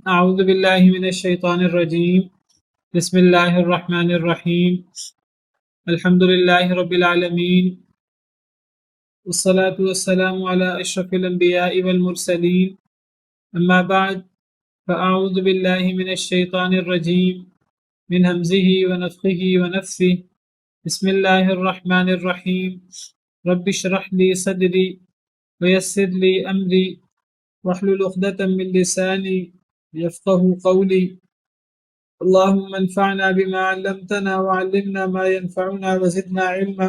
اعوذ باللہ من الشیطان الرجیم بسم اللہ الرحمن الرحیم الحمد للہ رب العالمین والصلاة والسلام على اشرف الانبیاء والمرسلین اما بعد فاعوذ باللہ من الشیطان الرجیم من همزه ونفخه ونفثه بسم اللہ الرحمن الرحیم رب اشرح لي صدری ويسر لي امری واحلل عقدة من لسانی يفقه قولي اللهم انفعنا بما علمتنا وعلمنا ما ينفعنا وزدنا علما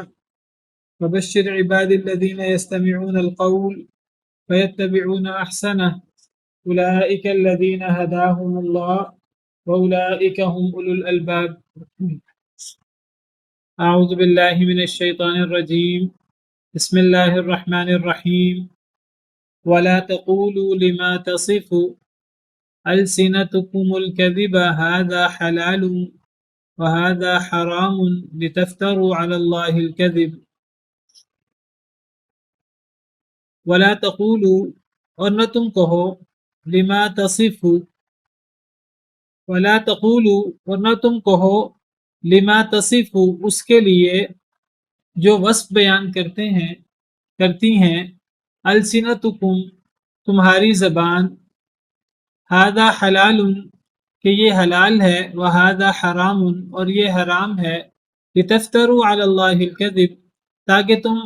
وبشر عبادي الذين يستمعون القول فيتبعون أحسنه أولئك الذين هداهم الله وأولئك هم أولو الألباب أعوذ بالله من الشيطان الرجيم بسم الله الرحمن الرحيم ولا تقولوا لما تصف ألسنتكم الكذب هذا حلال وهذا حرام لتفتروا على الله الكذب ولا تقولوا اور نہ تم کہو لما تصف ولا تقولوا اور نہ تم کہو لما تصف اس کے لیے جو وصف بیان کرتی ہیں السنتکم تمہاری زبان ہذا حلال کہ یہ حلال ہے وہذا حرام اور یہ حرام ہے لتفتروا علی اللہ الکذب تاکہ تم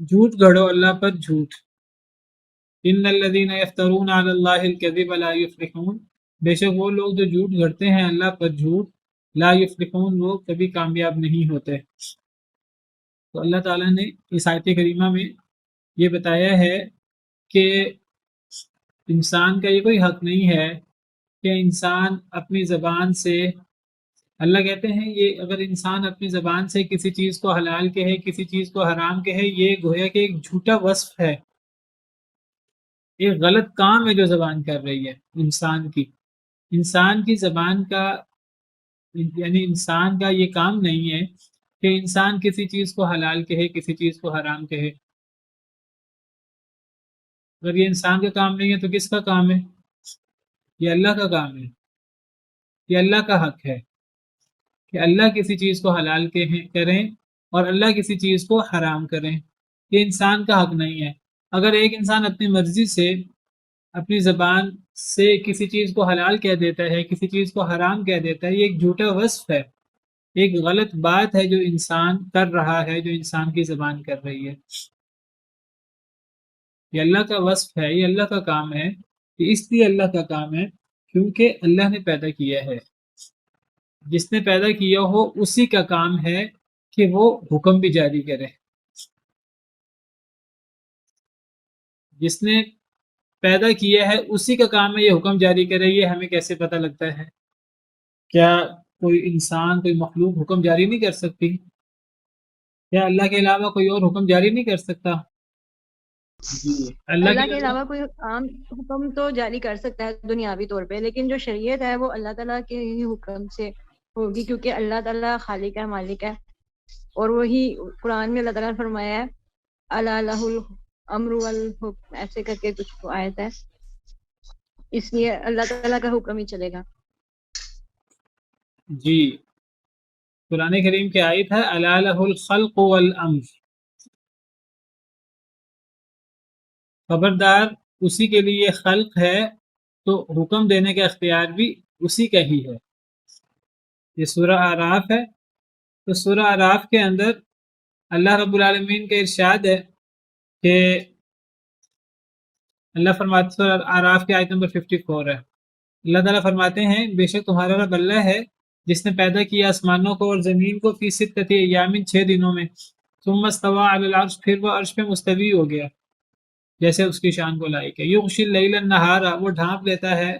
جھوٹ گھڑو اللہ پر جھوٹ ان الذین یفترون علی اللہ الکذب لا یفلحون بے شک وہ لوگ جو جھوٹ گھڑتے ہیں اللہ پر جھوٹ لا یفلحون وہ کبھی کامیاب نہیں ہوتے۔ تو اللہ تعالیٰ نے اس آیت کریمہ میں یہ بتایا ہے کہ انسان کا یہ کوئی حق نہیں ہے کہ انسان اپنی زبان سے اللہ کہتے ہیں یہ اگر انسان اپنی زبان سے کسی چیز کو حلال کہے کسی چیز کو حرام کہے یہ گویا کہ ایک جھوٹا وصف ہے، ایک غلط کام ہے جو زبان کر رہی ہے انسان کی زبان کا یعنی انسان کا یہ کام نہیں ہے کہ انسان کسی چیز کو حلال کہے کسی چیز کو حرام کہے۔ اگر یہ انسان کا کام نہیں ہے تو کس کا کام ہے؟ یہ اللہ کا کام ہے، یہ اللہ کا حق ہے کہ اللہ کسی چیز کو حلال کریں اور اللہ کسی چیز کو حرام کریں، یہ انسان کا حق نہیں ہے۔ اگر ایک انسان اپنی مرضی سے اپنی زبان سے کسی چیز کو حلال کہہ دیتا ہے کسی چیز کو حرام کہہ دیتا ہے یہ ایک جھوٹا وصف ہے، ایک غلط بات ہے جو انسان کر رہا ہے جو انسان کی زبان کر رہی ہے۔ یہ اللہ کا وصف ہے، یہ اللہ کا کام ہے، یہ اس لیے اللہ کا کام ہے کیونکہ اللہ نے پیدا کیا ہے، جس نے پیدا کیا ہو اسی کا کام ہے کہ وہ حکم بھی جاری کرے۔ جس نے پیدا کیا ہے اسی کا کام ہے یہ حکم جاری کرے۔ یہ ہمیں کیسے پتہ لگتا ہے؟ کیا کوئی انسان کوئی مخلوق حکم جاری نہیں کر سکتی؟ کیا اللہ کے علاوہ کوئی اور حکم جاری نہیں کر سکتا؟ جی اللہ کے علاوہ کوئی عام حکم تو جاری کر سکتا ہے دنیاوی طور پہ، لیکن جو شریعت ہے وہ اللہ تعالیٰ کے ہی حکم سے ہوگی، کیونکہ اللہ تعالیٰ خالق ہے، مالک ہے، اور وہی قرآن میں اللہ تعالیٰ نے فرمایا ہے الا لہ الامر والحکم، ایسے کر کے کچھ آیت ہے، اس لیے اللہ تعالیٰ کا حکم ہی چلے گا۔ جی قرآن کریم کی آیت ہے الا لہ الخلق والامر، خبردار اسی کے لیے خلق ہے تو حکم دینے کا اختیار بھی اسی کا ہی ہے۔ یہ سورہ اعراف ہے، تو سورہ اعراف کے اندر اللہ رب العالمین کا ارشاد ہے کہ اللہ فرماتے سورہ اعراف کی آیت نمبر 54 ہے، اللہ تعالیٰ فرماتے ہیں بے شک تمہارا رب اللہ ہے جس نے پیدا کیا آسمانوں کو اور زمین کو فی ستۃ ایام 6 دنوں میں، ثم استوى علی العرش پھر وہ عرش پہ مستوی ہو گیا جیسے اس کی شان کو لائق ہے۔ یغشی اللیل النہار وہ ڈھانپ لیتا ہے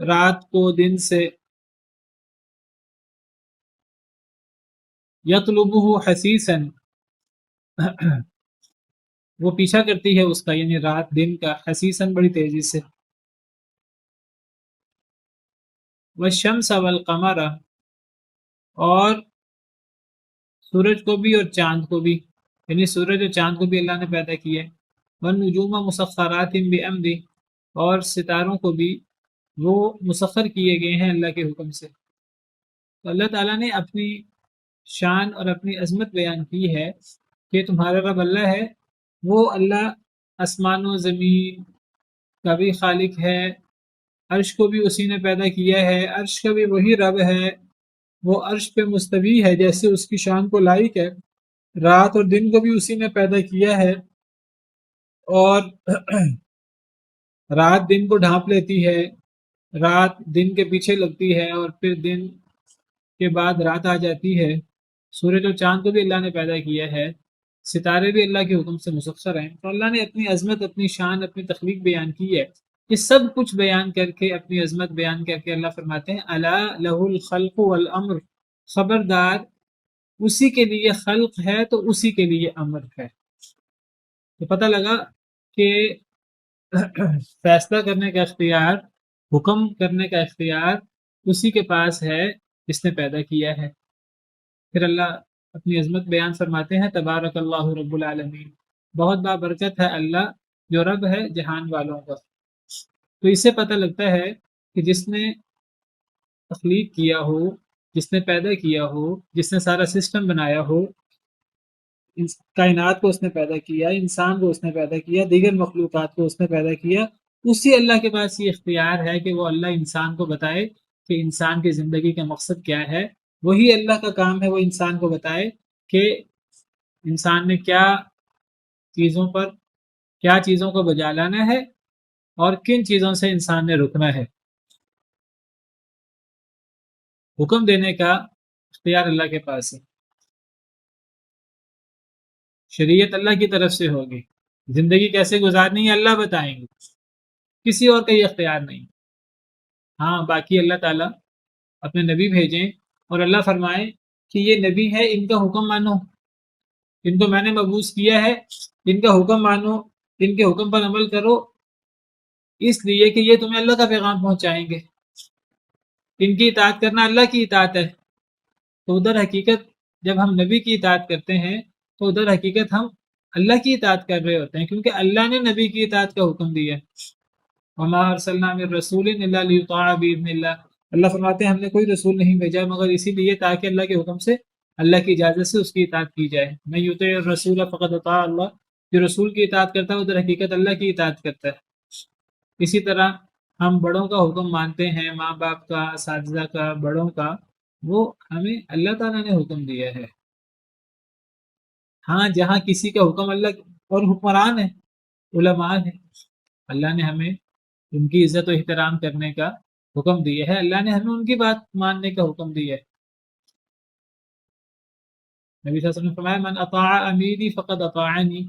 رات کو دن سے، یطلبہ حثیثا وہ پیچھا کرتی ہے اس کا یعنی رات دن کا، حثیثاً بڑی تیزی سے، والشمس والقمر اور سورج کو بھی اور چاند کو بھی، یعنی سورج اور چاند کو بھی اللہ نے پیدا کیا ہے، والنجوم مسخرات بامرہ اور ستاروں کو بھی وہ مسخر کیے گئے ہیں اللہ کے حکم سے۔ تو اللہ تعالیٰ نے اپنی شان اور اپنی عظمت بیان کی ہے کہ تمہارا رب اللہ ہے، وہ اللہ آسمان و زمین کا بھی خالق ہے، عرش کو بھی اسی نے پیدا کیا ہے، عرش کا بھی وہی رب ہے، وہ عرش پہ مستوی ہے جیسے اس کی شان کو لائق ہے، رات اور دن کو بھی اسی نے پیدا کیا ہے، اور رات دن کو ڈھانپ لیتی ہے، رات دن کے پیچھے لگتی ہے اور پھر دن کے بعد رات آ جاتی ہے، سورج اور چاند کو بھی اللہ نے پیدا کیا ہے، ستارے بھی اللہ کے حکم سے مسخر ہیں۔ تو اللہ نے اپنی عظمت، اپنی شان، اپنی تخلیق بیان کی ہے۔ یہ سب کچھ بیان کر کے، اپنی عظمت بیان کر کے اللہ فرماتے ہیں الا لہ الخلق والامر، خبردار اسی کے لیے خلق ہے تو اسی کے لیے امر ہے۔ تو پتہ لگا کہ فیصلہ کرنے کا اختیار، حکم کرنے کا اختیار اسی کے پاس ہے جس نے پیدا کیا ہے۔ پھر اللہ اپنی عظمت بیان فرماتے ہیں تبارک اللہ رب العالمین، بہت بابرکت ہے اللہ جو رب ہے جہان والوں کا۔ تو اس سے پتہ لگتا ہے کہ جس نے تخلیق کیا ہو، جس نے پیدا کیا ہو، جس نے سارا سسٹم بنایا ہو، کائنات کو اس نے پیدا کیا، انسان کو اس نے پیدا کیا، دیگر مخلوقات کو اس نے پیدا کیا، اسی اللہ کے پاس یہ اختیار ہے کہ وہ اللہ انسان کو بتائے کہ انسان کی زندگی کا مقصد کیا ہے۔ وہی اللہ کا کام ہے وہ انسان کو بتائے کہ انسان نے کیا چیزوں کو بجا لانا ہے اور کن چیزوں سے انسان نے رکنا ہے۔ حکم دینے کا اختیار اللہ کے پاس ہے، شریعت اللہ کی طرف سے ہوگی، زندگی کیسے گزارنی ہے اللہ بتائیں گے، کسی اور کا یہ اختیار نہیں۔ ہاں باقی اللہ تعالیٰ اپنے نبی بھیجیں اور اللہ فرمائے کہ یہ نبی ہے، ان کا حکم مانو، ان کو میں نے مبعوث کیا ہے، ان کا حکم مانو، ان کے حکم پر عمل کرو، اس لیے کہ یہ تمہیں اللہ کا پیغام پہنچائیں گے۔ ان کی اطاعت کرنا اللہ کی اطاعت ہے۔ تو ادھر حقیقت جب ہم نبی کی اطاعت کرتے ہیں تو ادھر حقیقت ہم اللہ کی اطاعت کر رہے ہوتے ہیں، کیونکہ اللہ نے نبی کی اطاعت کا حکم دیا۔ وما ارسلنا من رسول الا لیطاع باذن اللہ، اللہ فرماتے ہیں ہم نے کوئی رسول نہیں بھیجا مگر اسی لیے تاکہ اللہ کے حکم سے، اللہ کی اجازت سے اس کی اطاعت کی جائے۔ من یطع الرسول فقد اطاع اللہ، جو رسول کی اطاعت کرتا ہے وہ در حقیقت اللہ کی اطاعت کرتا ہے۔ اسی طرح ہم بڑوں کا حکم مانتے ہیں، ماں باپ کا، اساتذہ کا، بڑوں کا، وہ ہمیں اللہ تعالیٰ نے حکم دیا ہے۔ ہاں جہاں کسی کا حکم اللہ اور حکمران ہے، علماء ہے، اللہ نے ہمیں ان کی عزت و احترام کرنے کا حکم دیا ہے، اللہ نے ہمیں ان کی بات ماننے کا حکم دیا ہے۔ نبی صلی اللہ علیہ وسلم نے فرمایا من اطاع امیری فقد اطاعنی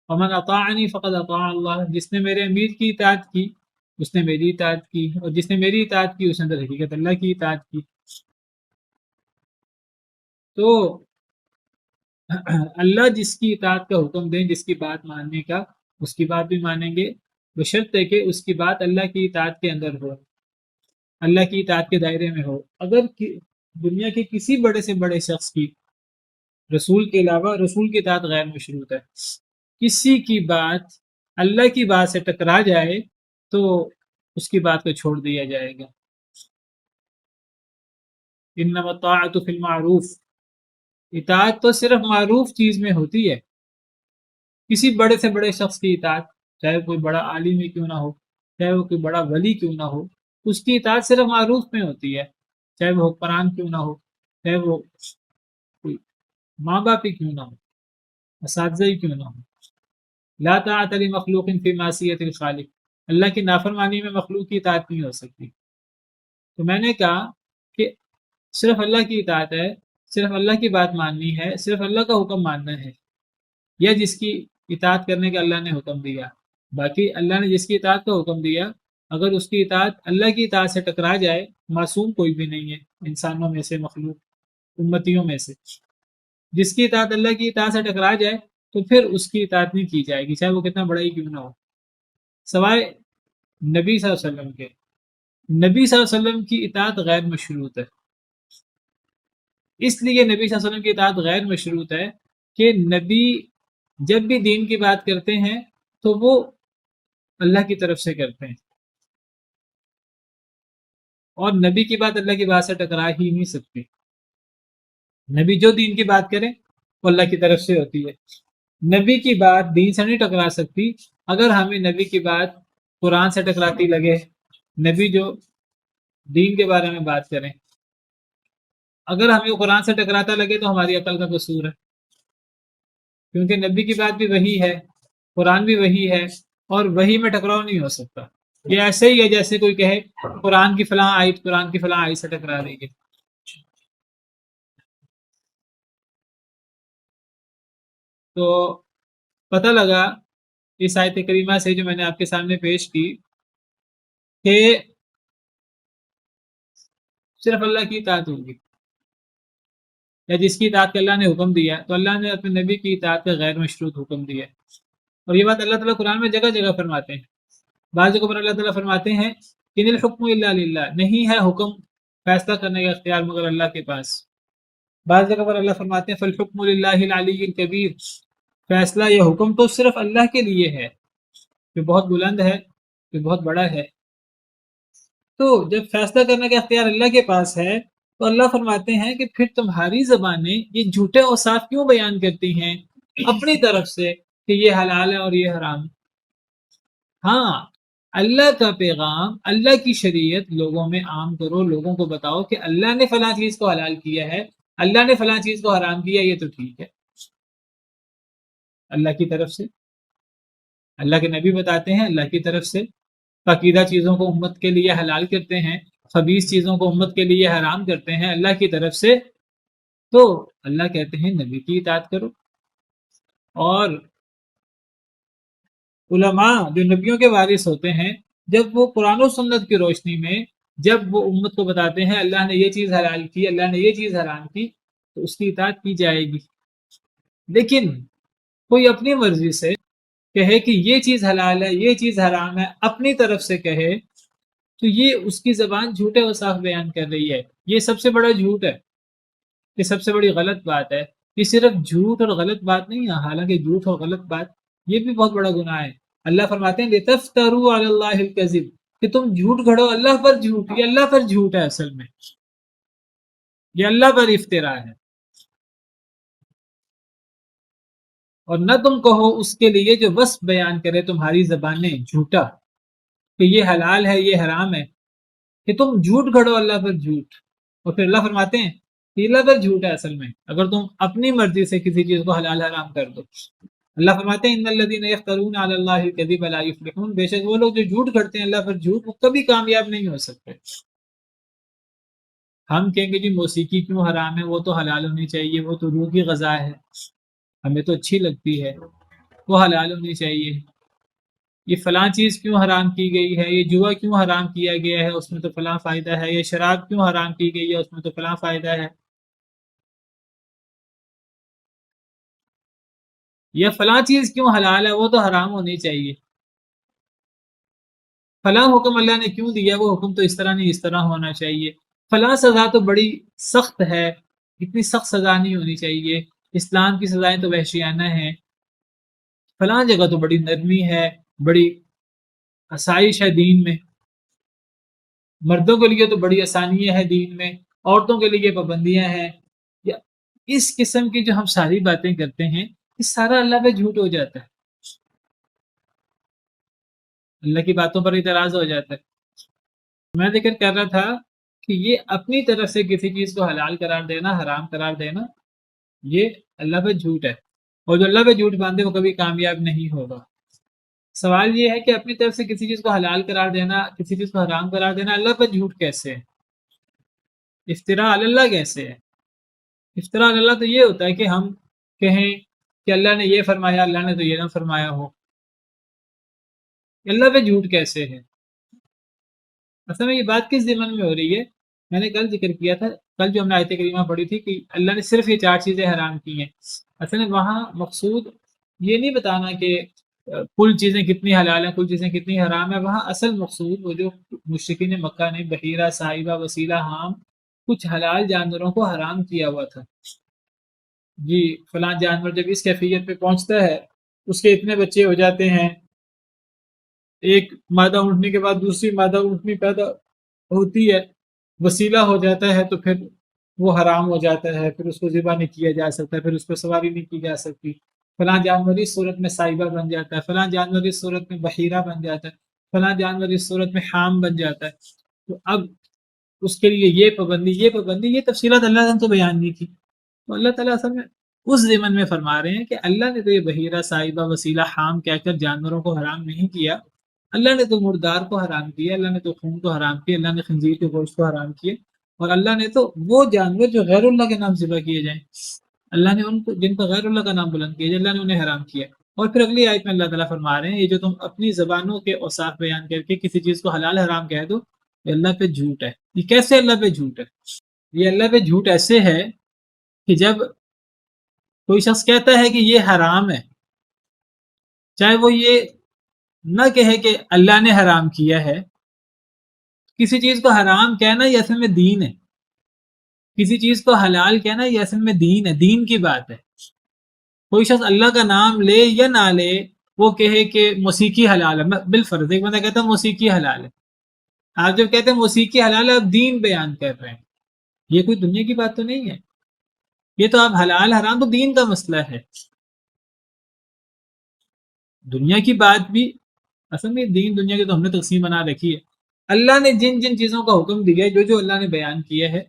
ومن اطاعنی فقد اطاع اللہ، جس نے میرے امیر کی اطاعت کی اس نے میری اطاعت کی، اور جس نے میری اطاعت کی اس نے در حقیقت اللہ کی اطاعت کی۔ تو اللہ جس کی اطاعت کا حکم دیں، جس کی بات ماننے کا، اس کی بات بھی مانیں گے، بشرطے کہ اس کی بات اللہ کی اطاعت کے اندر ہو، اللہ کی اطاعت کے دائرے میں ہو۔ اگر دنیا کے کسی بڑے سے بڑے شخص کی رسول کے علاوہ، رسول کی اطاعت غیر مشروط ہے، کسی کی بات اللہ کی بات سے ٹکرا جائے تو اس کی بات کو چھوڑ دیا جائے گا۔ انما الطاعۃ فی المعروف، اطاعت تو صرف معروف چیز میں ہوتی ہے۔ کسی بڑے سے بڑے شخص کی اطاعت، چاہے کوئی بڑا عالم ہی کیوں نہ ہو، چاہے وہ کوئی بڑا ولی کیوں نہ ہو، اس کی اطاعت صرف معروف میں ہوتی ہے، چاہے وہ حکمران کیوں نہ ہو، چاہے وہ کوئی ماں باپ ہی کیوں نہ ہو، اساتذہ ہی کیوں نہ ہو۔ لا طاعۃ لمخلوق فی معصیۃ الخالق، اللہ کی نافرمانی میں مخلوق کی اطاعت نہیں ہو سکتی۔ تو میں نے کہا کہ صرف اللہ کی اطاعت ہے، صرف اللہ کی بات ماننی ہے، صرف اللہ کا حکم ماننا ہے، یا جس کی اطاعت کرنے کا اللہ نے حکم دیا۔ باقی اللہ نے جس کی اطاعت کا حکم دیا، اگر اس کی اطاعت اللہ کی اطاعت سے ٹکرا جائے، معصوم کوئی بھی نہیں ہے انسانوں میں سے، مخلوق امتیوں میں سے، جس کی اطاعت اللہ کی اطاعت سے ٹکرا جائے تو پھر اس کی اطاعت نہیں کی جائے گی، چاہے وہ کتنا بڑا ہی کیوں نہ ہو، سوائے نبی صلی اللہ علیہ وسلم کے۔ نبی صلی اللہ علیہ وسلم کی اطاعت غیر مشروط ہے، اس لیے نبی صلی اللہ علیہ وسلم کی اطاعت غیر مشروط ہے کہ نبی جب بھی دین کی بات کرتے ہیں تو وہ اللہ کی طرف سے کرتے ہیں، اور نبی کی بات اللہ کی بات سے ٹکرا ہی نہیں سکتی۔ نبی جو دین کی بات کرے وہ اللہ کی طرف سے ہوتی ہے، نبی کی بات دین سے نہیں ٹکرا سکتی۔ اگر ہمیں نبی کی بات قرآن سے ٹکراتی لگے، نبی جو دین کے بارے میں بات کریں، اگر ہمیں وہ قرآن سے ٹکراتا لگے تو ہماری عقل کا قصور ہے، کیونکہ نبی کی بات بھی وہی ہے، قرآن بھی وہی ہے، اور وہی میں ٹکراؤ نہیں ہو سکتا۔ یہ ایسے ہی ہے جیسے کوئی کہے قرآن کی فلاں آیت قرآن کی فلاں آیت سے ٹکرا رہی ہے۔ تو پتہ لگا اس آیت کریمہ سے جو میں نے آپ کے سامنے پیش کی کہ صرف اللہ کی اطاعت ہوگی، یا جس کی اطاعت کا اللہ نے حکم دیا، تو اللہ نے اپنے نبی کی اطاعت کا غیر مشروط حکم دیا، اور یہ بات اللہ تعالیٰ قرآن میں جگہ جگہ فرماتے ہیں۔ بعض جگہ پر اللہ تعالیٰ فرماتے ہیں ان الحکم الا للہ، نہیں ہے حکم فیصلہ کرنے کا اختیار مگر اللہ کے پاس۔ بعض جگہ پر اللہ فرماتے ہیں فالحکم للہ العلی الکبیر، فیصلہ یا حکم تو صرف اللہ کے لیے ہے، جو بہت بلند ہے، جو بہت بڑا ہے۔ تو جب فیصلہ کرنے کا اختیار اللہ کے پاس ہے تو اللہ فرماتے ہیں کہ پھر تمہاری زبانیں یہ جھوٹے اوصاف کیوں بیان کرتی ہیں اپنی طرف سے کہ یہ حلال ہے اور یہ حرام۔ ہاں، اللہ کا پیغام، اللہ کی شریعت لوگوں میں عام کرو، لوگوں کو بتاؤ کہ اللہ نے فلاں چیز کو حلال کیا ہے، اللہ نے فلاں چیز کو حرام کیا، یہ تو ٹھیک ہے اللہ کی طرف سے۔ اللہ کے نبی بتاتے ہیں اللہ کی طرف سے، پاکیزہ چیزوں کو امت کے لیے حلال کرتے ہیں، خبیث چیزوں کو امت کے لیے حرام کرتے ہیں اللہ کی طرف سے۔ تو اللہ کہتے ہیں نبی کی اطاعت کرو، اور علماء جو نبیوں کے وارث ہوتے ہیں جب وہ قرآن و سنت کی روشنی میں جب وہ امت کو بتاتے ہیں اللہ نے یہ چیز حلال کی، اللہ نے یہ چیز حرام کی، تو اس کی اطاعت کی جائے گی۔ لیکن کوئی اپنی مرضی سے کہے کہ یہ چیز حلال ہے یہ چیز حرام ہے، اپنی طرف سے کہے، تو یہ اس کی زبان جھوٹے اوصاف بیان کر رہی ہے۔ یہ سب سے بڑا جھوٹ ہے، یہ سب سے بڑی غلط بات ہے۔ یہ صرف جھوٹ اور غلط بات نہیں ہے، حالانکہ جھوٹ اور غلط بات یہ بھی بہت بڑا گناہ ہے۔ اللہ فرماتے ہیں لِتَفْتَرُوا عَلَى اللَّهِ الْكَذِبَ، کہ تم جھوٹ گھڑو اللہ پر جھوٹ، یہ اللہ پر جھوٹ ہے، اصل میں یہ اللہ پر افطرا ہے، اور نہ تم کہو اس کے لیے جو وصف بیان کرے تمہاری زبانیں جھوٹا، کہ یہ حلال ہے یہ حرام ہے، کہ تم جھوٹ گھڑو اللہ پر جھوٹ۔ اور پھر اللہ فرماتے ہیں کہ اللہ پر جھوٹ ہے اصل میں اگر تم اپنی مرضی سے کسی چیز کو حلال حرام کر دو۔ اللہ فرماتے ہیں ان الذین یفترون علی اللہ الکذب لا یفلحون، بے شک وہ لوگ جو جھوٹ گھڑتے ہیں اللہ پر جھوٹ، وہ کبھی کامیاب نہیں ہو سکتے۔ ہم کہیں گے جی موسیقی کیوں حرام ہے، وہ تو حلال ہونی چاہیے، وہ تو روح کی غذا ہے، ہمیں تو اچھی لگتی ہے، وہ حلال ہونی چاہیے۔ یہ فلاں چیز کیوں حرام کی گئی ہے، یہ جوا کیوں حرام کیا گیا ہے، اس میں تو فلاں فائدہ ہے، یہ شراب کیوں حرام کی گئی ہے، اس میں تو فلاں فائدہ ہے، یا فلاں چیز کیوں حلال ہے، وہ تو حرام ہونی چاہیے، فلاں حکم اللہ نے کیوں دیا، وہ حکم تو اس طرح نہیں اس طرح ہونا چاہیے، فلاں سزا تو بڑی سخت ہے، اتنی سخت سزا نہیں ہونی چاہیے، اسلام کی سزائیں تو وحشیانہ ہیں، فلاں جگہ تو بڑی نرمی ہے، بڑی آسائش ہے دین میں، مردوں کے لیے تو بڑی آسانیاں ہیں دین میں، عورتوں کے لیے پابندیاں ہیں، یا اس قسم کی جو ہم ساری باتیں کرتے ہیں یہ سارا اللہ پہ جھوٹ ہو جاتا ہے، اللہ کی باتوں پر اعتراض ہو جاتا ہے۔ میں ذکر کر رہا تھا کہ یہ اپنی طرف سے کسی چیز کو حلال قرار دینا، حرام قرار دینا، یہ اللہ پہ جھوٹ ہے، اور جو اللہ پہ جھوٹ باندھے وہ کبھی کامیاب نہیں ہوگا۔ سوال یہ ہے کہ اپنی طرف سے کسی چیز کو حلال قرار دینا، کسی چیز کو حرام قرار دینا اللہ پر جھوٹ کیسے ہے؟ افتراء علی اللہ کیسے ہے؟ افتراء علی اللہ تو یہ ہوتا ہے کہ ہم کہیں کہ اللہ نے یہ فرمایا، اللہ نے تو یہ نہ فرمایا ہو، اللہ پہ جھوٹ کیسے ہے؟ اصل میں یہ بات کس ضمن میں ہو رہی ہے؟ میں نے کل ذکر کیا تھا، کل جو ہم نے آیت کریمہ پڑھی تھی کہ اللہ نے صرف یہ 4 چیزیں حرام کی ہیں، اصل میں وہاں مقصود یہ نہیں بتانا کہ کل چیزیں کتنی حلال ہیں کل چیزیں کتنی حرام ہیں، وہاں اصل مقصود وہ جو مشرکین مکہ نے بحیرہ صاحبہ وسیلہ حام کچھ حلال جانوروں کو حرام کیا ہوا تھا، جی فلاں جانور جب اس کیفیت پہ پہنچتا ہے اس کے اتنے بچے ہو جاتے ہیں، ایک مادہ اونٹنے کے بعد دوسری مادہ اونٹنی پیدا ہوتی ہے، وسیلہ ہو جاتا ہے تو پھر وہ حرام ہو جاتا ہے، پھر اس کو ذبح نہیں کیا جا سکتا، پھر اس پہ سواری نہیں کی جا سکتی، فلاں جانور اس صورت میں سائبہ بن جاتا ہے، فلاں جانور اس صورت میں بحیرہ بن جاتا ہے، فلاں جانور اس صورت میں حام بن جاتا ہے. تو اب اس کے لیے یہ پابندی یہ تفصیلات اللہ نے تو بیان نہیں کی. تو اللہ تعالیٰ اصل میں اس ضمن میں فرما رہے ہیں کہ اللہ نے تو یہ بحیرہ سائبہ وسیلہ حام کہہ کر جانوروں کو حرام نہیں کیا. اللہ نے تو مردار کو حرام کیا، اللہ نے تو خون کو حرام کیا، اللہ نے خنزیر کے گوشت کو حرام کیا، اور اللہ نے تو وہ جانور جو غیر اللہ کے نام ذبح کیے جائیں، اللہ نے ان کو جن کا غیر اللہ کا نام بلند کیا جائے، اللہ نے انہیں حرام کیا. اور پھر اگلی آیت میں اللہ تعالیٰ فرما رہے ہیں یہ جو تم اپنی زبانوں کے اوصاف بیان کر کے کسی چیز کو حلال حرام کہہ دو، یہ اللہ پہ جھوٹ ہے. یہ کیسے اللہ پہ جھوٹ ہے؟ یہ اللہ پہ جھوٹ ایسے ہے کہ جب کوئی شخص کہتا ہے کہ یہ حرام ہے، چاہے وہ یہ نہ کہے کہ اللہ نے حرام کیا ہے. کسی چیز کو حرام کہنا یہ اصل میں دین ہے، کسی چیز کو حلال کہنا یہ اصل میں دین ہے، دین کی بات ہے. کوئی شخص اللہ کا نام لے یا نہ لے، وہ کہے کہ موسیقی حلال ہے، بالفرض ایک بندہ کہتا ہے موسیقی حلال ہے، آپ جب کہتے ہیں موسیقی حلال ہے آپ دین بیان کر رہے ہیں. یہ کوئی دنیا کی بات تو نہیں ہے، یہ تو آپ حلال حرام تو دین کا مسئلہ ہے. دنیا کی بات بھی اصل میں دین دنیا کی تو ہم نے تقسیم بنا رکھی ہے. اللہ نے جن جن چیزوں کا حکم دیا ہے، جو اللہ نے بیان کیا ہے،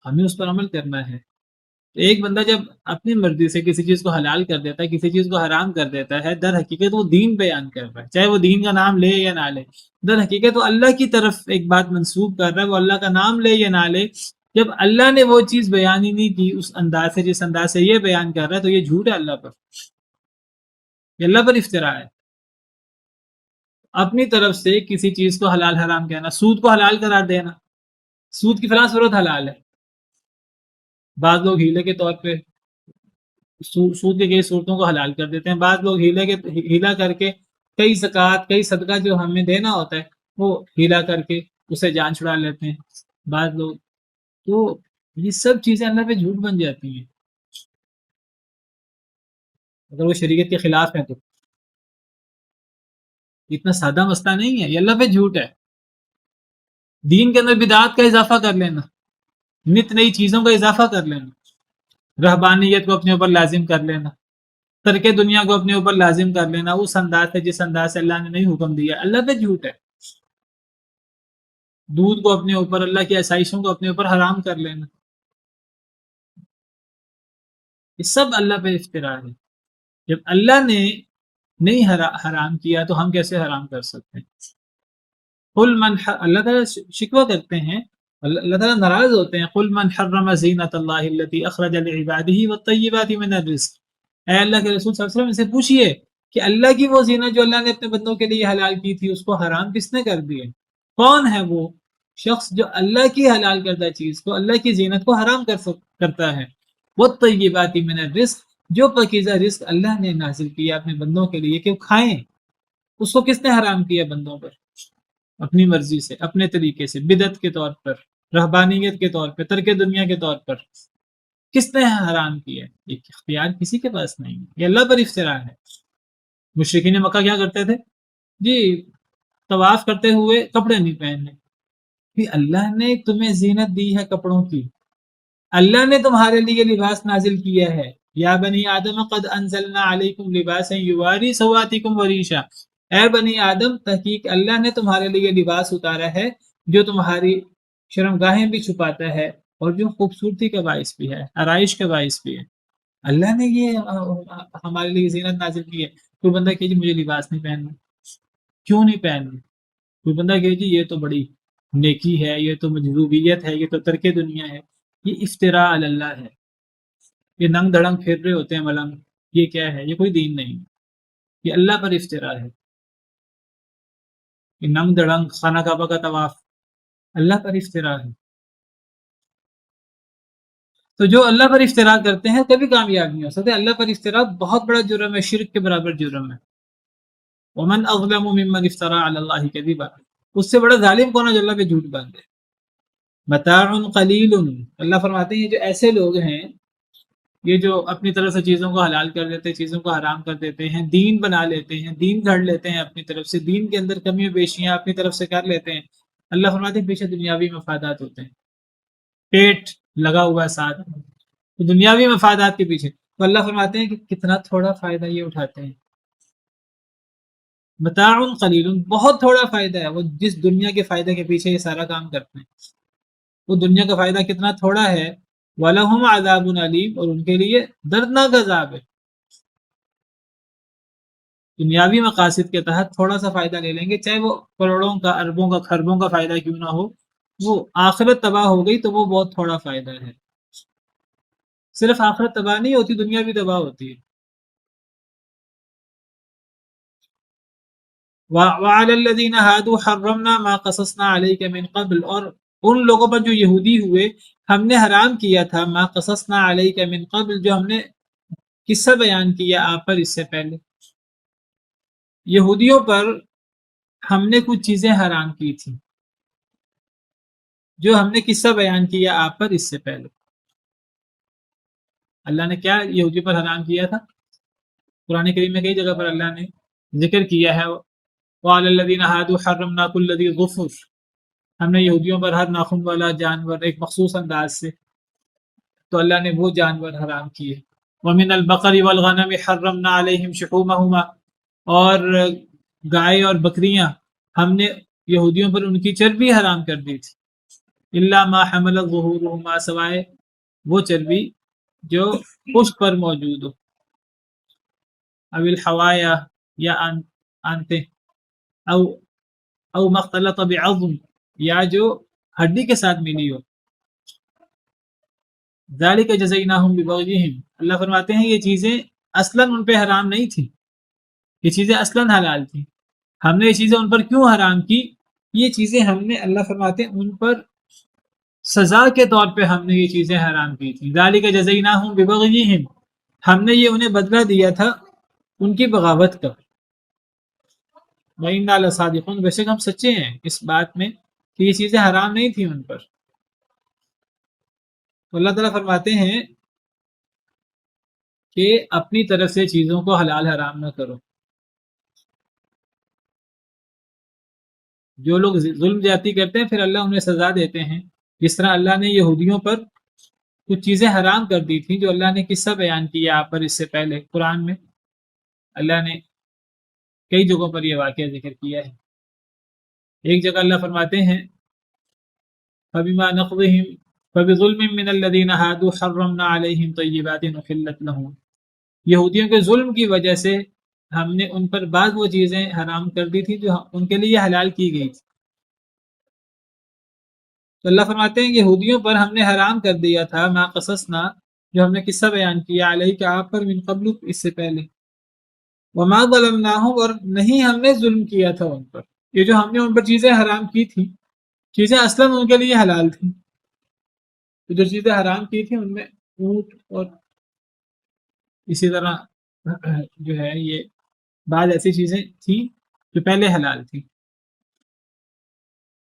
ہمیں اس پر عمل کرنا ہے. ایک بندہ جب اپنی مرضی سے کسی چیز کو حلال کر دیتا ہے، کسی چیز کو حرام کر دیتا ہے، در حقیقت وہ دین بیان کر رہا ہے، چاہے وہ دین کا نام لے یا نہ لے. در حقیقت وہ اللہ کی طرف ایک بات منسوب کر رہا ہے، وہ اللہ کا نام لے یا نہ لے. جب اللہ نے وہ چیز بیان ہی نہیں کی اس انداز سے جس انداز سے یہ بیان کر رہا ہے، تو یہ جھوٹ ہے اللہ پر، یہ اللہ پر افطرا ہے. اپنی طرف سے کسی چیز کو حلال حرام کہنا، سود کو حلال قرار دینا، سود کی فلاں صورت حلال ہے. بعض لوگ ہیلے کے طور پہ سود کے کئی صورتوں کو حلال کر دیتے ہیں، بعض لوگ ہیلا کر کے کئی زکوٰۃ کئی صدقہ جو ہمیں دینا ہوتا ہے وہ ہیلا کر کے اسے جان چھڑا لیتے ہیں بعض لوگ. تو یہ سب چیزیں اللہ پہ جھوٹ بن جاتی ہیں اگر وہ شریعت کے خلاف ہیں. تو اتنا سادہ مسئلہ نہیں ہے، یہ اللہ پہ جھوٹ ہے. دین کے اندر بدعات کا اضافہ کر لینا، نت نئی چیزوں کا اضافہ کر لینا، رہبانیت کو اپنے اوپر لازم کر لینا، ترک دنیا کو اپنے اوپر لازم کر لینا اس انداز سے جس انداز سے اللہ نے نہیں حکم دیا، اللہ پہ جھوٹ ہے. دودھ کو اپنے اوپر، اللہ کی آسائشوں کو اپنے اوپر حرام کر لینا، یہ سب اللہ پہ افتراء ہے. جب اللہ نے نہیں حرام کیا تو ہم کیسے حرام کر سکتے ہیں؟ قل من اللہ تعالیٰ شکوہ کرتے ہیں، اللہ تعالیٰ ناراض ہوتے ہیں. قل من حرم زینت اللہ التي اخرج لعباده والطیبات من الرزق. اے اللہ کے رسول صلی اللہ علیہ وسلم سے پوچھئے کہ اللہ کی وہ زینت جو اللہ نے اپنے بندوں کے لیے حلال کی تھی اس کو حرام کس نے کر دی ہے؟ کون ہے وہ شخص جو اللہ کی حلال کردہ چیز کو، اللہ کی زینت کو حرام کرتا ہے؟ والطیبات من الرزق، جو پاکیزہ رزق اللہ نے نازل کیا اپنے بندوں کے لیے کہ وہ کھائیں، اس کو کس نے حرام کیا بندوں پر؟ اپنی مرضی سے، اپنے طریقے سے، بدعت کے طور پر، رہبانیت کے طور پر، ترک دنیا کے طور پر. کس نے حرام کیا؟ ایک اختیار کسی کے پاس نہیں، یہ اللہ پر افتراء ہے. مشرکین مکہ کیا کرتے تھے؟ جی طواف کرتے ہوئے کپڑے نہیں پہننے. اللہ نے تمہیں زینت دی ہے کپڑوں کی، اللہ نے تمہارے لیے لباس نازل کیا ہے. یا بنی آدم قد انزلنا علیکم لباسا یواری سواتکم وریشا. اے بنی آدم، تحقیق اللہ نے تمہارے لیے لباس اتارا ہے جو تمہاری شرمگاہیں بھی چھپاتا ہے اور جو خوبصورتی کا باعث بھی ہے، آرائش کا باعث بھی ہے. اللہ نے یہ ہمارے لیے زینت نازل کی ہے. کوئی بندہ کہ جی مجھے لباس نہیں پہننا، کیوں نہیں پہننا؟ کوئی بندہ کہ جی یہ تو بڑی نیکی ہے، یہ تو مجذوبیت ہے، یہ تو ترک دنیا ہے. یہ افتراء علی اللہ ہے. یہ ننگ دھڑنگ پھیر رہے ہوتے ہیں ملنگ، یہ کیا ہے؟ یہ کوئی دین نہیں، یہ اللہ پر افتراء ہے. یہ ننگ دھڑنگ خانہ کعبہ کا طواف اللہ پر افتراء ہے. تو جو اللہ پر افتراء کرتے ہیں کبھی کامیاب نہیں ہو سکتے. اللہ پر افتراء بہت بڑا جرم ہے، شرک کے برابر جرم ہے. ومن اظلم ممن افترى على الله كذبا. اس سے بڑا ظالم کون ہے جو اللہ پہ جھوٹ باندھے؟ متاع قلیل. اللہ فرماتے ہیں جو ایسے لوگ ہیں یہ جو اپنی طرف سے چیزوں کو حلال کر دیتے ہیں، چیزوں کو حرام کر دیتے ہیں، دین بنا لیتے ہیں، دین گھڑ لیتے ہیں اپنی طرف سے، دین کے اندر کمی و بیشیاں اپنی طرف سے کر لیتے ہیں، اللہ فرماتے ہیں پیچھے دنیاوی مفادات ہوتے ہیں، پیٹ لگا ہوا ہے ساتھ، تو دنیاوی مفادات کے پیچھے، تو اللہ فرماتے ہیں کہ کتنا تھوڑا فائدہ یہ اٹھاتے ہیں، متاع قلیل، بہت تھوڑا فائدہ ہے، وہ جس دنیا کے فائدے کے پیچھے یہ سارا کام کرتے ہیں، وہ دنیا کا فائدہ کتنا تھوڑا ہے، وَلَهُمْ عَذَابٌ عَلِيمٌ، اور ان کے لیے دردناک عذاب ہے۔ دنیاوی مقاصد کے تحت تھوڑا سا فائدہ لے لیں گے، چاہے وہ کروڑوں کا، اربوں کا، خربوں کا فائدہ کیوں نہ ہو، وہ آخرت تباہ ہو گئی تو وہ بہت تھوڑا فائدہ ہے۔ صرف آخرت تباہ نہیں ہوتی، دنیا بھی تباہ ہوتی ہے۔ وَعَلَى الَّذِينَ هَادُوا حَرَّمْنَا مَا قَصَصْنَا عَلَيْكَ مِنْ قَبْلُ، اور ان لوگوں پر جو یہودی ہوئے ہم نے حرام کیا تھا ما قصصنا علیک من قبل، جو ہم نے قصہ بیان کیا آپ پر اس سے پہلے، یہودیوں پر ہم نے کچھ چیزیں حرام کی تھی جو ہم نے قصہ بیان کیا آپ پر اس سے پہلے۔ اللہ نے کیا یہودیوں پر حرام کیا تھا؟ قرآن کریم میں کئی جگہ پر اللہ نے ذکر کیا ہے، وَعَلَى الَّذِينَ هَادُوا حَرَّمْنَا كُلَّ ذِي ظُفُرٍ، ہم نے یہودیوں پر ہر ناخن والا جانور ایک مخصوص انداز سے، تو اللہ نے وہ جانور حرام کیے۔ وَمِنَ الْبَقَرِ وَالْغَنَمِ حَرَّمْنَا عَلَيْهِمْ شُحُومَهُمَا، اور گائے اور بکریاں ہم نے یہودیوں پر ان کی چربی حرام کر دی تھی، إِلَّا مَا حَمَلَتْ ظُهُورُهُمَا، سوائے وہ چربی جو پشت پر موجود ہو، او الحوایا، یا آنتے، او مختلط بعظم، یا جو ہڈی کے ساتھ ملی ہو، ذالک جزیناہم ببغیہم، اللہ فرماتے ہیں یہ چیزیں اصلاً ان پہ حرام نہیں تھیں، یہ چیزیں اصلاً حلال تھیں، ہم نے یہ چیزیں ان پر کیوں حرام کی، یہ چیزیں ہم نے، اللہ فرماتے ہیں ان پر سزا کے طور پہ ہم نے یہ چیزیں حرام کی تھیں، ذالک جزیناہم ببغیہم، ہم نے یہ انہیں بدلہ دیا تھا ان کی بغاوت کا، وَإِنَّا لَصَادِقُونَ، بے شک ہم سچے ہیں اس بات میں کہ یہ چیزیں حرام نہیں تھیں ان پر۔ تو اللہ تعالیٰ فرماتے ہیں کہ اپنی طرف سے چیزوں کو حلال حرام نہ کرو، جو لوگ ظلم زیادتی کرتے ہیں پھر اللہ انہیں سزا دیتے ہیں، جس طرح اللہ نے یہودیوں پر کچھ چیزیں حرام کر دی تھیں جو اللہ نے قصہ بیان کیا آپ پر اس سے پہلے، قرآن میں اللہ نے کئی جگہوں پر یہ واقعہ ذکر کیا ہے۔ ایک جگہ اللہ فرماتے ہیں فَبِمَا نَقْضِهِمْ فَبِظُلْمٍ مِّنَ الَّذِينَ هَادُوا حَرَّمْنَا عَلَيْهِمْ طَيِّبَاتٍ أُحِلَّتْ لَهُمْ، یہودیوں کے ظلم کی وجہ سے ہم نے ان پر بعض وہ چیزیں حرام کر دی تھی جو ان کے لیے حلال کی گئی تھی، تو اللہ فرماتے ہیں یہودیوں پر ہم نے حرام کر دیا تھا ما قصصنا، جو ہم نے قصہ بیان کیا علیہ کہ آپ پر من قبل اس سے پہلے، وما ظلمناہم، اور نہیں ہم نے ظلم کیا تھا ان پر، یہ جو ہم نے ان پر چیزیں حرام کی تھی چیزیں اصلاً ان کے لیے حلال تھیں، تو جو چیزیں حرام کی تھی ان میں اونٹ اور اسی طرح جو ہے یہ بعض ایسی چیزیں تھیں جو پہلے حلال تھیں،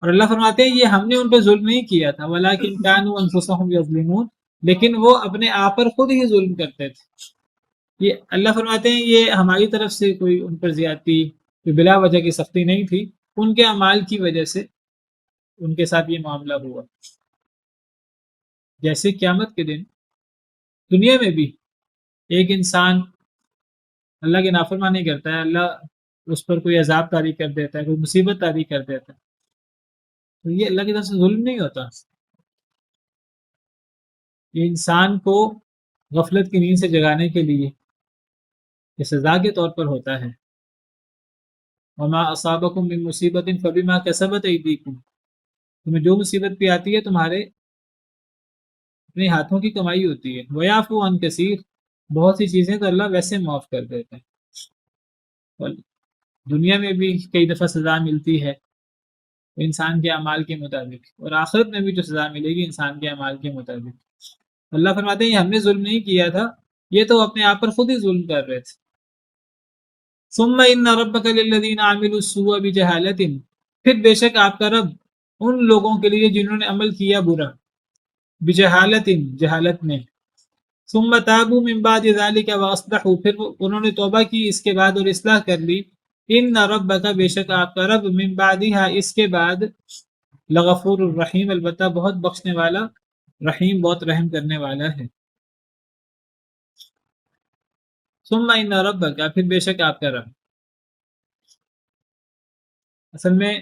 اور اللہ فرماتے ہیں یہ ہم نے ان پہ ظلم نہیں کیا تھا، ولیکن کانوا انفسہم یظلمون، لیکن وہ اپنے آپ پر خود ہی ظلم کرتے تھے، یہ اللہ فرماتے ہیں یہ ہماری طرف سے کوئی ان پر زیادتی، کوئی بلا وجہ کی سختی نہیں تھی، ان کے اعمال کی وجہ سے ان کے ساتھ یہ معاملہ ہوا۔ جیسے قیامت کے دن دنیا میں بھی ایک انسان اللہ کی نافرمانی کرتا ہے، اللہ اس پر کوئی عذاب طاری کر دیتا ہے، کوئی مصیبت طاری کر دیتا ہے، تو یہ اللہ کی طرف سے ظلم نہیں ہوتا، یہ انسان کو غفلت کی نیند سے جگانے کے لیے یہ سزا کے طور پر ہوتا ہے۔ وما اصابکم من مصیبت فبما کسبت ایدیکم، تمہیں جو مصیبت بھی آتی ہے تمہارے اپنے ہاتھوں کی کمائی ہوتی ہے، ویعفو عن کثیر، بہت سی چیزیں تو اللہ ویسے معاف کر دیتے ہیں، اور دنیا میں بھی کئی دفعہ سزا ملتی ہے انسان کے اعمال کے مطابق، اور آخرت میں بھی جو سزا ملے گی انسان کے اعمال کے مطابق۔ اللہ فرماتے ہیں یہ ہم نے ظلم نہیں کیا تھا، یہ تو اپنے آپ پر خود ہی ظلم کر رہے تھے۔ ثم ان ربک للذین عملوا السوء بجہالۃ، پھر بے شک آپ کا رب ان لوگوں کے لیے جنہوں نے عمل کیا برا، بجہالۃ، جہالت میں، ثم تابوا من بعد ذلك واصلحوا، پھر انہوں نے توبہ کی اس کے بعد اور اصلاح کر لی. ان ربک، بے شک آپ کا رب، من بعدها، اس کے بعد، لغفور الرحیم، البتہ بہت بخشنے والا، رحیم بہت رحم کرنے والا ہے. ثم ان ربک، پھر بے شک آپ کا رب، اصل میں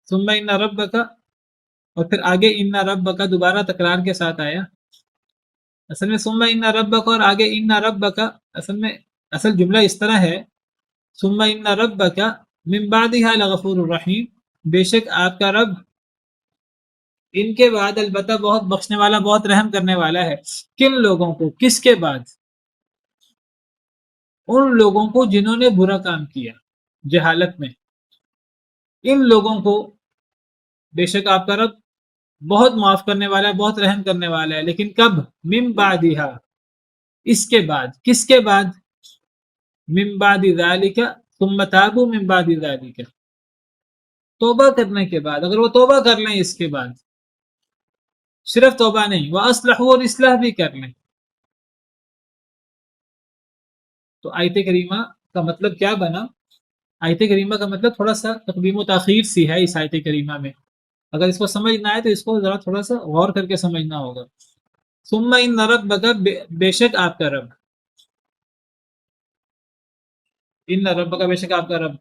ثم ان ربک اور پھر آگے ان ربک دوبارہ تکرار کے ساتھ آیا. اصل میں ثم ان ربک اور آگے ان ربک، اصل میں اصل جملہ اس طرح ہے، ثم ان ربک من بعدها لغفور الرحیم، بے شک آپ کا رب ان کے بعد البتہ بہت بخشنے والا، بہت رحم کرنے والا ہے. کن لوگوں کو؟ کس کے بعد؟ ان لوگوں کو جنہوں نے برا کام کیا جہالت میں. ان لوگوں کو بے شک آپ کا رب بہت معاف کرنے والا ہے، بہت رحم کرنے والا ہے. لیکن کب؟ من بعدها، اس کے بعد. کس کے بعد؟ من بعد ذالک، ثم تابوا من بعد ذالک، توبہ کرنے کے بعد. اگر وہ توبہ کر لیں اس کے بعد، صرف توبہ نہیں، وہ اصلحوا، اور اصلاح بھی کر لیں. تو آیت کریمہ کا مطلب کیا بنا؟ آیت کریمہ کا مطلب تھوڑا سا تقدیم و تاخیر سی ہے اس آیت کریمہ میں. اگر اس کو سمجھنا ہے تو اس کو ذرا تھوڑا سا غور کر کے سمجھنا ہوگا. ثم ان ربک، بے شک آپ کا رب، ان ربک، بے شک آپ کا رب،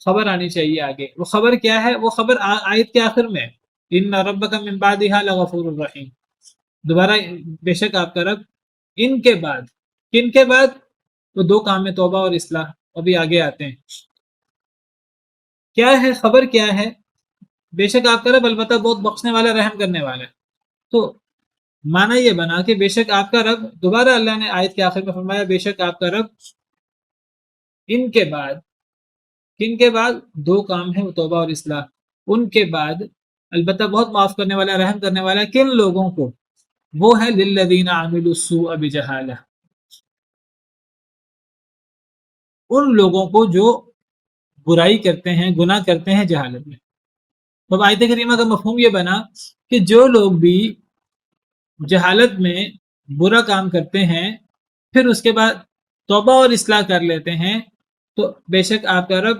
خبر آنی چاہیے آگے. وہ خبر کیا ہے؟ وہ خبر آیت کے آخر میں، ان ربک من بعدها لغفور الرحیم. دوبارہ بے شک آپ کا رب، ان کے بعد. کن کے بعد؟ وہ دو کام ہے، توبہ اور اصلاح. ابھی آگے آتے ہیں. کیا ہے خبر؟ کیا ہے؟ بے شک آپ کا رب البتہ بہت بخشنے والا، رحم کرنے والا ہے. تو معنی یہ بنا کہ بے شک آپ کا رب، دوبارہ اللہ نے آیت کے آخر میں فرمایا بے شک آپ کا رب ان کے بعد. کن کے بعد؟ دو کام ہیں، وہ توبہ اور اصلاح. ان کے بعد البتہ بہت معاف کرنے والا، رحم کرنے والا. کن لوگوں کو؟ وہ ہے للذین عملوا السوء بجہالہ، ان لوگوں کو جو برائی کرتے ہیں، گناہ کرتے ہیں جہالت میں. تو آیت کریمہ کا مفہوم یہ بنا کہ جو لوگ بھی جہالت میں برا کام کرتے ہیں، پھر اس کے بعد توبہ اور اصلاح کر لیتے ہیں، تو بے شک آپ کا رب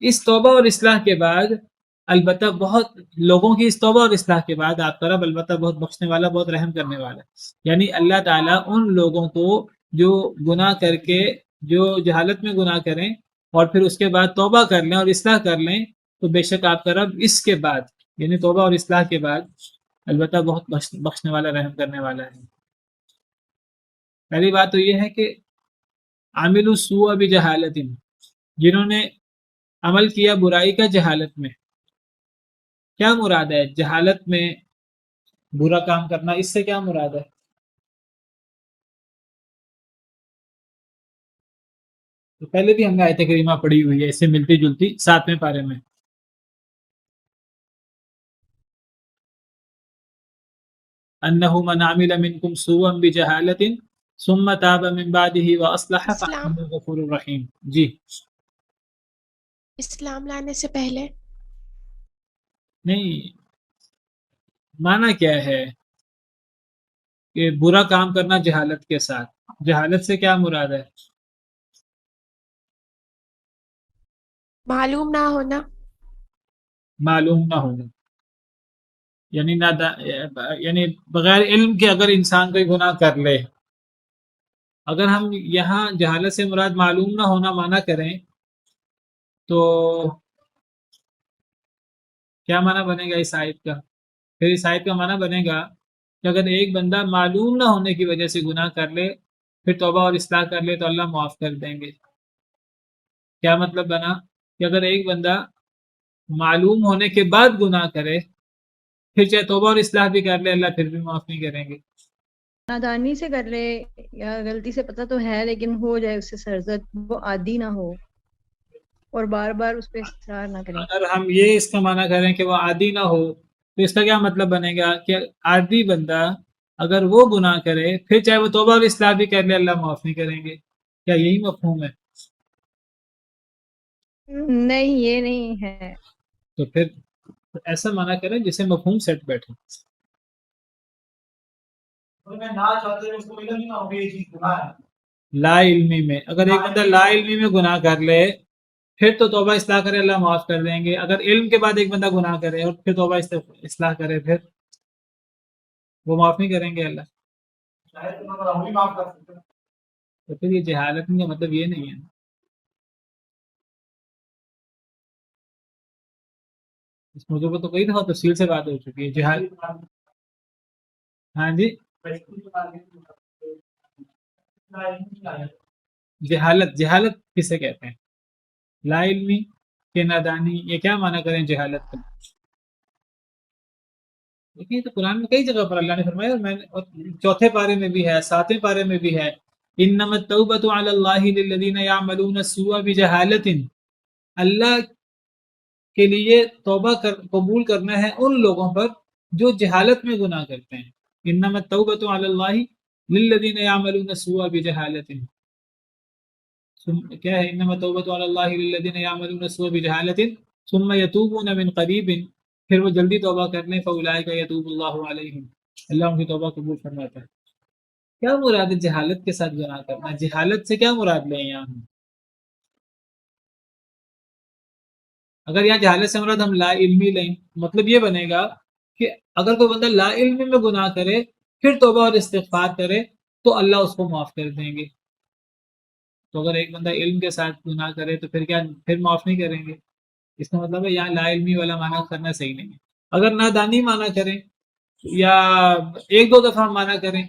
اس توبہ اور اصلاح کے بعد البتہ بہت لوگوں کی اس توبہ اور اصلاح کے بعد آپ کا رب البتہ بہت بخشنے والا، بہت رحم کرنے والا. یعنی اللہ تعالیٰ ان لوگوں کو جو گناہ کر کے، جو جہالت میں گناہ کریں اور پھر اس کے بعد توبہ کر لیں اور اصلاح کر لیں، تو بے شک آپ کا رب اس کے بعد، یعنی توبہ اور اصلاح کے بعد البتہ بہت بخشنے والا، رحم کرنے والا ہے. پہلی بات تو یہ ہے کہ عامل السوء بجہالت، جنہوں نے عمل کیا برائی کا جہالت میں. کیا مراد ہے جہالت میں برا کام کرنا؟ اس سے کیا مراد ہے؟ تو پہلے بھی ہم نے آیت کریمہ پڑھی ہوئی ہے اس سے ملتی جلتی 7ویں پارے میں. انہ من عمل منکم سوءا بجہالت ثم تاب من بعدہ واصلح اسلام فانہ غفور الرحیم. جی اسلام لانے سے پہلے نہیں، معنی کیا ہے کہ برا کام کرنا جہالت کے ساتھ؟ جہالت سے کیا مراد ہے؟ معلوم نہ ہونا، معلوم نہ ہونا، یعنی یعنی بغیر علم کے اگر انسان کوئی گناہ کر لے. اگر ہم یہاں جہالت سے مراد معلوم نہ ہونا معنی کریں تو کیا معنی بنے گا اس آیت کا؟ پھر اس آیت کا معنی بنے گا کہ اگر ایک بندہ معلوم نہ ہونے کی وجہ سے گناہ کر لے، پھر توبہ اور اصلاح کر لے، تو اللہ معاف کر دیں گے. کیا مطلب بنا کہ اگر ایک بندہ معلوم ہونے کے بعد گناہ کرے، پھر چاہے توبہ اور اصلاح بھی کر لے، اللہ پھر بھی معاف نہیں کریں گے. نادانی سے کر لے یا غلطی سے، پتہ تو ہے لیکن ہو جائے اس سے سرزد، وہ عادی نہ ہو اور بار بار اس پہ اصرار نہ کریں. اگر ہم یہ اس کا معنی کریں کہ وہ عادی نہ ہو، تو اس کا کیا مطلب بنے گا کہ عادی بندہ اگر وہ گناہ کرے، پھر چاہے وہ توبہ اور اصلاح بھی کر لے، اللہ معاف نہیں کریں گے. کیا یہی مفہوم ہے؟ نہیں، یہ نہیں ہے. تو پھر ایسا معنی کریں جسے مفہوم سیٹ بیٹھے. لا علمی میں اگر ایک بندہ لا علمی میں گناہ کر لے پھر تو توبہ اصلاح کرے اللہ معاف کر دیں گے. اگر علم کے بعد ایک بندہ گناہ کرے اور پھر توبہ اصلاح کرے پھر وہ معاف نہیں کریں گے اللہ. تو پھر یہ جہالت کا مطلب یہ نہیں ہے. اس موضوع پر تو کئی دفعہ تفصیل سے بات ہو چکی ہے. ہاں جی جہالت کسے کہتے ہیں؟ لا علمی کہ نادانی، یہ کیا معنی کریں جہالت کا؟ دیکھیے تو قرآن میں کئی جگہ پر اللہ نے فرمایا، اور میں اور چوتھے پارے میں بھی ہے، ساتویں پارے میں بھی ہے، انما التوبۃ علی اللہ للذین یعملون السوء بجہالۃ. اللہ کے لیے توبہ قبول کرنا ہے ان لوگوں پر جو جہالت میں گناہ کرتے ہیں. انما التوبۃ علی اللہ للذین یعملون السوء بجہالۃ. کیا ہے؟ انما التوبۃ علی اللہ للذین یعملون السوء بجہالۃ ثم یتوبون من قریب، پھر وہ جلدی توبہ کر لیں، فاولئک یتوب اللہ علیہم، اللہ ان کی توبہ قبول فرماتا ہے. کیا مراد ہے جہالت کے ساتھ گناہ کرنا؟ جہالت سے کیا مراد لیں یہاں ہم؟ اگر یہاں جہالت سے مراد ہم لا علمی لیں، مطلب یہ بنے گا کہ اگر کوئی بندہ لا علمی میں گناہ کرے پھر توبہ اور استغفار کرے تو اللہ اس کو معاف کر دیں گے. تو اگر ایک بندہ علم کے ساتھ گناہ کرے تو پھر کیا پھر معاف نہیں کریں گے؟ اس کا مطلب ہے یہاں لا علمی والا معنی کرنا صحیح نہیں ہے. اگر نادانی معنی کریں یا ایک دو دفعہ معنی کریں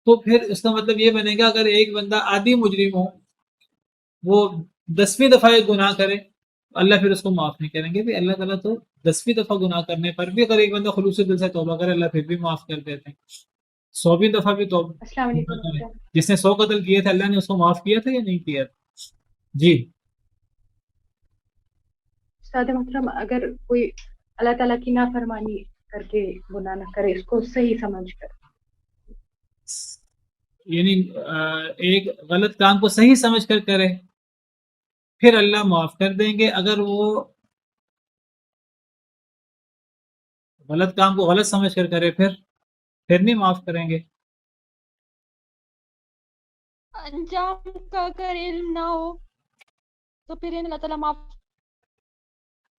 تو پھر اس کا مطلب یہ بنے گا اگر ایک بندہ عادی مجرم ہو، وہ 10ویں دفعہ ایک گناہ کرے اللہ پھر اس کو معاف نہیں کریں گے. بھی اللہ تعالیٰ تو 10ویں دفعہ گناہ کرنے پر بھی اگر ایک بندہ خلوص دل سے توبہ کرے اللہ پھر بھی معاف کر دیتے ہیں. 100ویں دفعہ بھی السلام توبہ کرے. علیکم. جس نے 100 قتل کیے تھے اللہ نے اس کو معاف کیا تھا یا نہیں کیا تھا؟ جی استاد محترم، اگر کوئی اللہ تعالیٰ کی نافرمانی کر کے گناہ نہ کرے، اس کو صحیح سمجھ کر، یعنی ایک غلط کام کو صحیح سمجھ کر کرے پھر اللہ معاف کر دیں گے. اگر وہ غلط کام کو غلط سمجھ کر کرے پھر نہیں معاف کریں گے. انجام کا اگر علم نہ ہو تو پھر اللہ تعالیٰ معاف.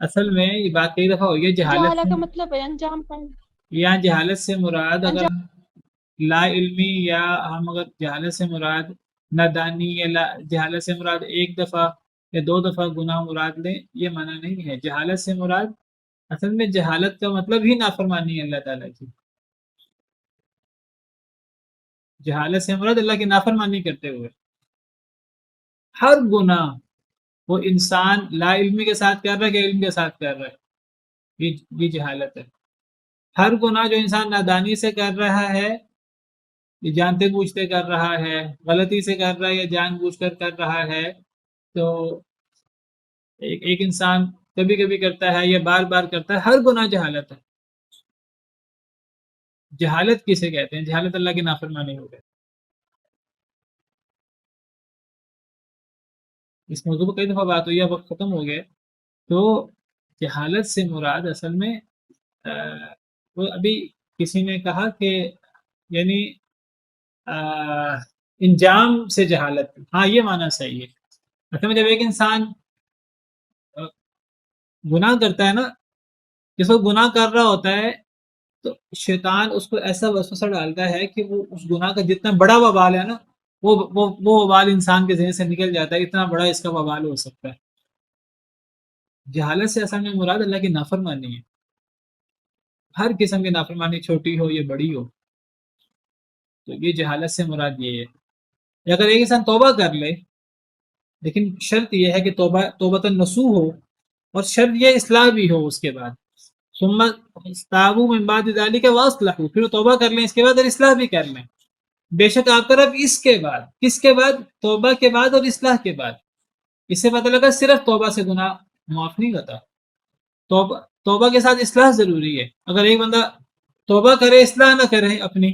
اصل میں یہ بات کئی دفعہ ہوئی ہے جہالہ کا جہالت مطلب ہے انجام کا. یا جہالت سے مراد اگر لا علمی یا ہم اگر جہالت سے مراد نادانی یا جہالت سے مراد ایک دفعہ یا 2 دفعہ گناہ مراد لیں، یہ معنی نہیں ہے. جہالت سے مراد اصل میں جہالت کا مطلب ہی نافرمانی ہے اللہ تعالیٰ کی. جہالت سے مراد اللہ کی نافرمانی کرتے ہوئے. ہر گناہ وہ انسان لا علمی کے ساتھ کر رہا ہے کہ علم کے ساتھ کر رہا ہے، یہ جہالت ہے. ہر گناہ جو انسان نادانی سے کر رہا ہے، یہ جانتے بوجھتے کر رہا ہے، غلطی سے کر رہا ہے یا جان بوجھ کر کر رہا ہے، تو ایک انسان کبھی کبھی کرتا ہے یا بار بار کرتا ہے، ہر گناہ جہالت ہے. جہالت کسے کہتے ہیں؟ جہالت اللہ کی نافرمانی ہو گئی. اس موضوع پر کئی دفعہ بات ہوئی ہے، وقت ختم ہو گیا. تو جہالت سے مراد اصل میں وہ ابھی کسی نے کہا کہ یعنی انجام سے جہالت. ہاں یہ معنی صحیح ہے. اصل میں جب ایک انسان گناہ کرتا ہے نا، جس وقت گناہ کر رہا ہوتا ہے تو شیطان اس کو ایسا وسوسہ ڈالتا ہے کہ وہ اس گناہ کا جتنا بڑا وبال ہے نا وہ وبال انسان کے ذہن سے نکل جاتا ہے، اتنا بڑا اس کا وبال ہو سکتا ہے. جہالت سے اصل میں مراد اللہ کی نافرمانی ہے. ہر قسم کی نافرمانی، چھوٹی ہو یا بڑی ہو، تو یہ جہالت سے مراد یہ ہے. اگر ایک انسان توبہ کر لے، لیکن شرط یہ ہے کہ توبۃ النصوح ہو، اور شرط یہ اصلاح بھی ہو اس کے بعد. ثم تابوا من بعد ذلك واصلحوا، پھر توبہ کر لیں اس کے بعد اور اصلاح بھی کر لیں. بے شک آپ کا رب اس کے بعد، کس کے بعد؟ توبہ کے بعد اور اصلاح کے بعد. اس سے پتہ لگا صرف توبہ سے گناہ معاف نہیں ہوتا، توبہ کے ساتھ اصلاح ضروری ہے. اگر ایک بندہ توبہ کرے اصلاح نہ کرے اپنی،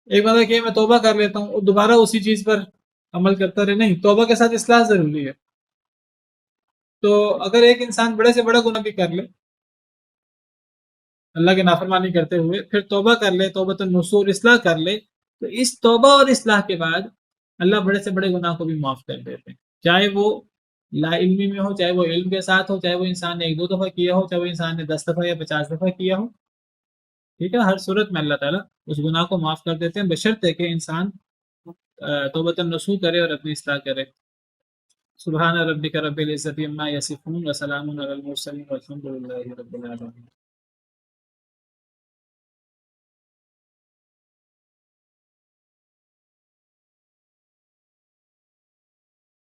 ایک بندہ کہ میں توبہ کر لیتا ہوں اور دوبارہ اسی چیز پر عمل کرتا رہے، نہیں، توبہ کے ساتھ اصلاح ضروری ہے. تو اگر ایک انسان بڑے سے بڑا گناہ بھی کر لے اللہ کی نافرمانی کرتے ہوئے پھر توبہ کر لے، توبۃ النصوح، اصلاح کر لے، تو اس توبہ اور اصلاح کے بعد اللہ بڑے سے بڑے گناہ کو بھی معاف کر دیتے ہیں، چاہے وہ لا علمی میں ہو، چاہے وہ علم کے ساتھ ہو، چاہے وہ انسان نے 1-2 دفعہ کیا ہو، چاہے وہ انسان نے 10 دفعہ یا 50 دفعہ کیا ہو، ٹھیک ہے، ہر صورت میں اللہ تعالیٰ اس گناہ کو معاف کر دیتے ہیں، بشرطے کہ انسان توبۃ النصوح کرے اور اپنی اصلاح کرے۔ سبحان ربک رب العزت عما یصفون وسلام علی المرسلین والحمد للہ رب العالمین۔